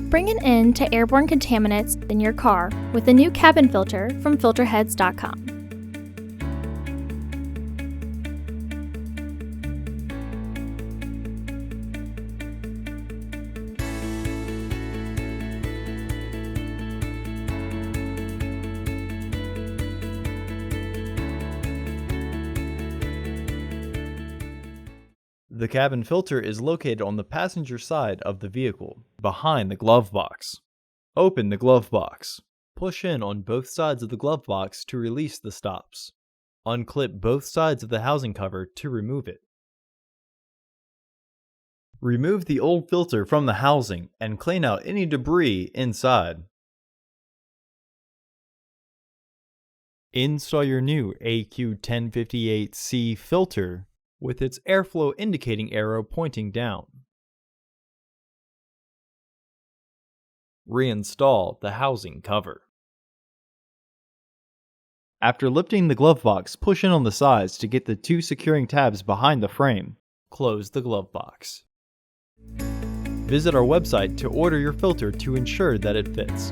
Bring an end to airborne contaminants in your car with the new cabin filter from Filterheads.com. The cabin filter is located on the passenger side of the vehicle, behind the glove box. Open the glove box. Push in on both sides of the glove box to release the stops. Unclip both sides of the housing cover to remove it. Remove the old filter from the housing and clean out any debris inside. Install your new AQ1058C filter with its airflow indicating arrow pointing down. Reinstall the housing cover. After lifting the glove box, push in on the sides to get the two securing tabs behind the frame. Close the glove box. Visit our website to order your filter to ensure that it fits.